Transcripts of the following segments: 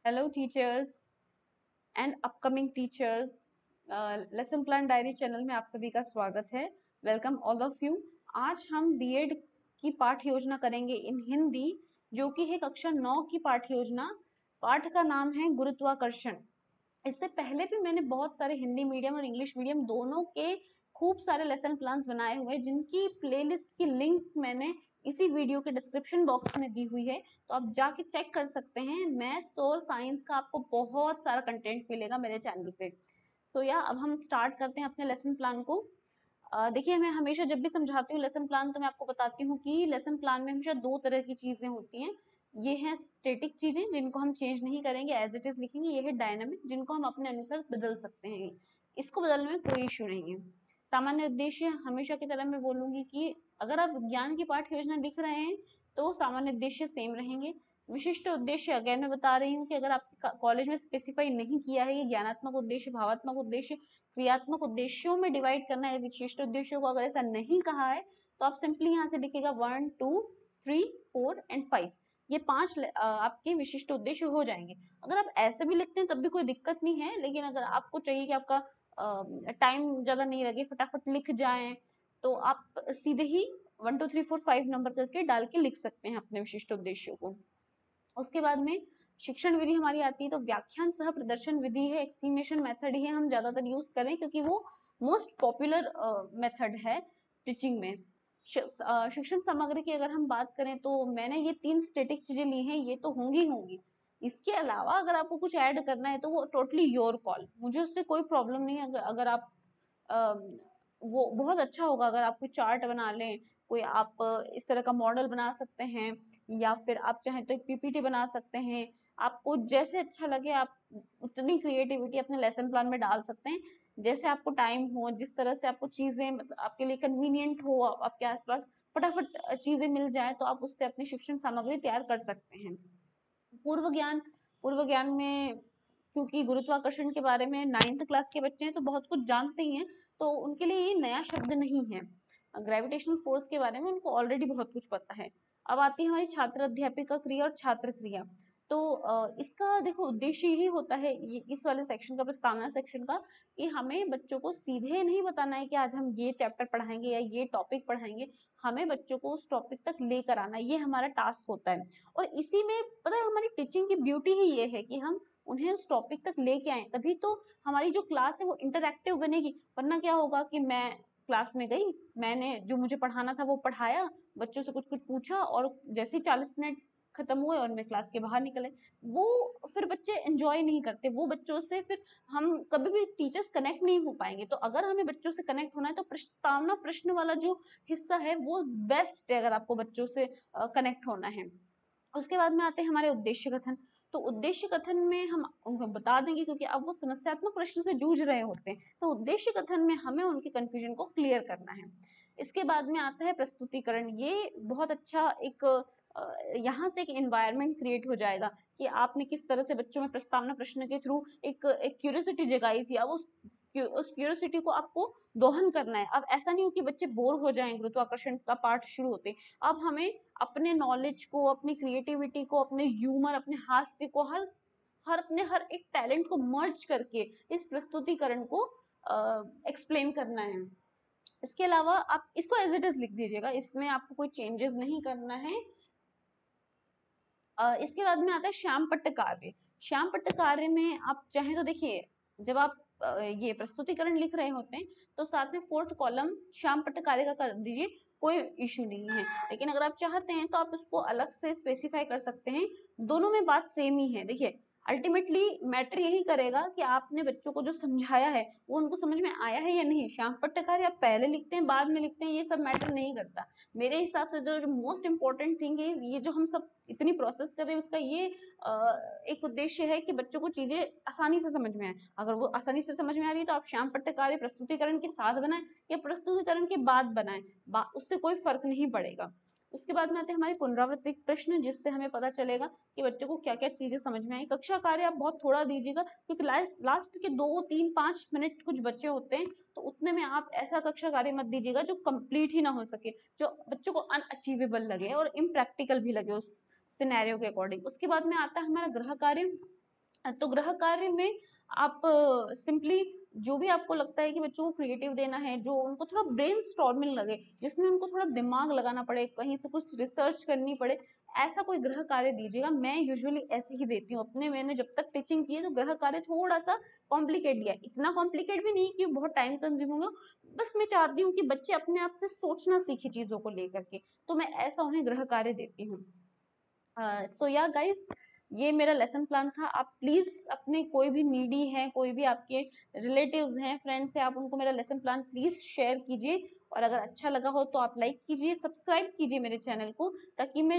Hello teachers and upcoming teachers. Lesson plan diary channel में आप सभी का स्वागत है। Welcome all of you. आज हम बीएड की पाठ योजना करेंगे इन हिंदी, जो कि है कक्षा 9 की पाठ योजना। पाठ का नाम है गुरुत्वाकर्षण। इससे पहले भी मैंने बहुत सारे हिंदी मीडियम और इंग्लिश मीडियम दोनों के खूब सारे लेसन प्लान्स बनाए हुए हैं, जिनकी प्लेलिस्ट की लिंक मैंने इसी वीडियो के डिस्क्रिप्शन बॉक्स में दी हुई है, तो आप जाके चेक कर सकते हैं। मैथ्स और साइंस का आपको बहुत सारा कंटेंट मिलेगा मेरे चैनल पे। अब हम स्टार्ट करते हैं अपने लेसन प्लान को। देखिए, मैं हमेशा जब भी समझाती हूँ लेसन प्लान, तो मैं आपको बताती हूँ कि लेसन प्लान में हमेशा दो तरह की चीजें होती हैं। ये है स्टैटिक चीजें, जिनको हम चेंज नहीं करेंगे, एज इट इज लिखेंगे। ये है डायनामिक, जिनको हम अपने अनुसार बदल सकते हैं। इसको बदलने में कोई इश्यू नहीं है। सामान्य उद्देश्य हमेशा की तरह मैं बोलूंगी कि अगर आप विज्ञान की पाठ्य योजना लिख रहे हैं तो सामान्य उद्देश्य सेम रहेंगे। विशिष्ट उद्देश्य अगेन मैं बता रही हूँ कि अगर आप कॉलेज में स्पेसिफाई नहीं किया है, ये ज्ञानात्मक उद्देश्य, भावात्मक उद्देश्य, क्रियात्मक उद्देश्यों में डिवाइड करना है विशिष्ट उद्देश्यों को, अगर ऐसा नहीं कहा है तो आप सिंपली यहाँ से लिखिएगा 1, 2, 3, 4 एंड 5। ये 5 आपके विशिष्ट उद्देश्य हो जाएंगे। अगर आप ऐसे भी लिखते हैं तब भी कोई दिक्कत नहीं है, लेकिन अगर आपको चाहिए कि आपका टाइम ज्यादा नहीं लगे, फटाफट लिख जाएं, तो आप सीधे ही 1, 2, 3, 4, 5 नंबर करके डाल के लिख सकते हैं अपने विशिष्ट उद्देश्यों को। उसके बाद में शिक्षण विधि हमारी आती है, तो व्याख्यान सह प्रदर्शन विधि है, एक्सप्लेनेशन मेथड ही हम ज्यादातर यूज करें, क्योंकि वो मोस्ट पॉपुलर मेथड है टीचिंग में। शिक्षण सामग्री की अगर हम बात करें तो मैंने ये 3 स्टैटिक चीजें ली हैं, ये तो होंगी होंगी। इसके अलावा अगर आपको कुछ ऐड करना है तो वो टोटली योर कॉल, मुझे उससे कोई प्रॉब्लम नहीं है। अगर आप वो बहुत अच्छा होगा अगर आप कोई चार्ट बना लें, कोई आप इस तरह का मॉडल बना सकते हैं, या फिर आप चाहें तो एक पीपीटी बना सकते हैं। आपको जैसे अच्छा लगे आप उतनी क्रिएटिविटी अपने लेसन प्लान में डाल सकते हैं, जैसे आपको टाइम हो, जिस तरह से आपको चीजें मतलब आपके लिए कन्वीनियंट हो, आपके आसपास फटाफट चीजें मिल जाए, तो आप उससे अपनी शिक्षण सामग्री तैयार कर सकते हैं। पूर्व ज्ञान, पूर्व ज्ञान में क्योंकि गुरुत्वाकर्षण के बारे में 9th क्लास के बच्चे हैं तो बहुत कुछ जानते ही हैं, तो उनके लिए ये नया शब्द नहीं है। ग्रेविटेशनल फोर्स के बारे में उनको ऑलरेडी बहुत कुछ पता है। अब आती है हमारी छात्र अध्यापिका क्रिया और छात्र क्रिया। तो इसका देखो उद्देश्य यही होता है, ये इस वाले सेक्शन का, प्रस्तावना सेक्शन का, कि हमें बच्चों को सीधे नहीं बताना है कि आज हम ये चैप्टर पढ़ाएंगे या ये टॉपिक पढ़ाएंगे। हमें बच्चों को उस टॉपिक तक लेकर आना, ये हमारा टास्क होता है। और इसी में पता है हमारी टीचिंग की ब्यूटी ही ये है कि हम उन्हें उस टॉपिक तक लेके आए, तभी तो हमारी जो क्लास है वो इंटरैक्टिव बनेगी। वरना क्या होगा कि मैं क्लास में गई, मैंने जो मुझे पढ़ाना था वो पढ़ाया, बच्चों से कुछ कुछ पूछा, और जैसे ही 40 मिनट खत्म हुए और मैं क्लास के बाहर निकले, वो फिर बच्चे एंजॉय नहीं करते। वो बच्चों से फिर हम कभी भी टीचर्स कनेक्ट नहीं हो पाएंगे। तो अगर हमें बच्चों से कनेक्ट होना है तो प्रस्तावना प्रश्न वाला जो हिस्सा है वो बेस्ट है, अगर आपको बच्चों से कनेक्ट होना है। उसके बाद में आते हैं हमारे उद्देश्य कथन। तो उद्देश्य कथन में हम उनको बता देंगे, क्योंकि अब वो समस्यात्मक प्रश्न से जूझ रहे होते हैं, तो उद्देश्य कथन में हमें उनकी कंफ्यूजन को क्लियर करना है। इसके बाद में आता है प्रस्तुतिकरण। ये बहुत अच्छा एक यहाँ से एक एनवायरनमेंट क्रिएट हो जाएगा कि आपने किस तरह से बच्चों में प्रस्तावना प्रश्न के थ्रू एक क्यूरियोसिटी जगाई थी। अब उस क्यूरियोसिटी को आपको दोहन करना है। अब ऐसा नहीं हो कि बच्चे बोर हो जाएं गुरुत्वाकर्षण का पाठ शुरू होते। अब हमें अपने नॉलेज को, अपनी क्रिएटिविटी को, अपने ह्यूमर, अपने हास्य को, हर एक टैलेंट को मर्ज करके इस प्रस्तुतिकरण को एक्सप्लेन करना है। इसके अलावा आप इसको एज इट इज लिख दीजिएगा, इसमें आपको कोई चेंजेस नहीं करना है। इसके बाद में आता है श्याम पट्ट कार्य। श्याम पट्ट कार्य में आप चाहें तो देखिए, जब आप ये प्रस्तुतिकरण लिख रहे होते हैं तो साथ में 4th कॉलम श्याम पट्ट कार्य का कर दीजिए, कोई इशू नहीं है। लेकिन अगर आप चाहते हैं तो आप उसको अलग से स्पेसिफाई कर सकते हैं। दोनों में बात सेम ही है। देखिए, अल्टीमेटली मैटर यही करेगा कि आपने बच्चों को जो समझाया है वो उनको समझ में आया है या नहीं। श्याम पट्ट कार्य आप पहले लिखते हैं बाद में लिखते हैं, ये सब मैटर नहीं करता। मेरे हिसाब से जो मोस्ट इम्पोर्टेंट थिंग है, ये जो हम सब इतनी प्रोसेस कर रहे हैं, उसका ये एक उद्देश्य है कि बच्चों को चीजें आसानी से समझ में आए। अगर वो आसानी से समझ में आ रही है तो आप श्याम पट्ट कार्य प्रस्तुतिकरण के साथ बनाएं या प्रस्तुतिकरण के बाद बनाएं, उससे कोई फर्क नहीं पड़ेगा। उसके बाद में आते हैं हमारे पुनरावृत्तिक प्रश्न, जिससे हमें पता चलेगा कि बच्चों को क्या क्या चीजें समझ में आई। कक्षा कार्य आप बहुत थोड़ा दीजिएगा, क्योंकि लास्ट के 2, 3, 5 मिनट कुछ बच्चे होते हैं, तो उतने में आप ऐसा कक्षा कार्य मत दीजिएगा जो कंप्लीट ही ना हो सके, जो बच्चों को अनअचीवेबल लगे और इम्प्रैक्टिकल भी लगे उस सिनेरियो के अकॉर्डिंग। उसके बाद में आता है हमारा गृह कार्य। तो गृह कार्य में आप सिंपली जो भी आपको लगता है कि बच्चों को क्रिएटिव देना है, जो उनको थोड़ा ब्रेन स्टॉर्मिंग लगे, जिसमें उनको थोड़ा दिमाग लगाना पड़े, कहीं से कुछ रिसर्च करनी पड़े, ऐसा कोई गृह कार्य दीजिएगा। मैं यूजुअली ऐसे ही देती हूँ अपने, मैंने जब तक टीचिंग की है तो गृह कार्य थोड़ा सा कॉम्प्लिकेट दिया, इतना कॉम्प्लिकेट भी नहीं कि बहुत टाइम कंज्यूमिंग हो, बस मैं चाहती हूँ कि बच्चे अपने आप से सोचना सीखे चीजों को लेकर के, तो मैं ऐसा उन्हें गृह कार्य देती हूँ। सो या गाइस, ये मेरा लेसन प्लान था। आप प्लीज अपने कोई भी नीडी है, कोई भी आपके रिलेटिव्स हैं, फ्रेंड्स हैं, आप उनको मेरा लेसन प्लान प्लीज शेयर कीजिए, और अगर अच्छा लगा हो तो आप लाइक कीजिए, सब्सक्राइब कीजिए मेरे चैनल को, ताकि मैं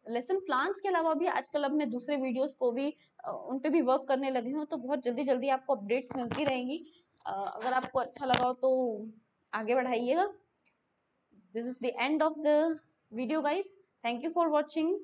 लेसन प्लान्स के अलावा भी आजकल अब मैं दूसरे वीडियोस को भी उन पे भी वर्क करने लगी हूँ, तो बहुत जल्दी जल्दी आपको अपडेट्स मिलती रहेंगी। अगर आपको अच्छा लगा हो तो आगे बढ़ाइएगा। This is the end of the video, guys. Thank you for watching.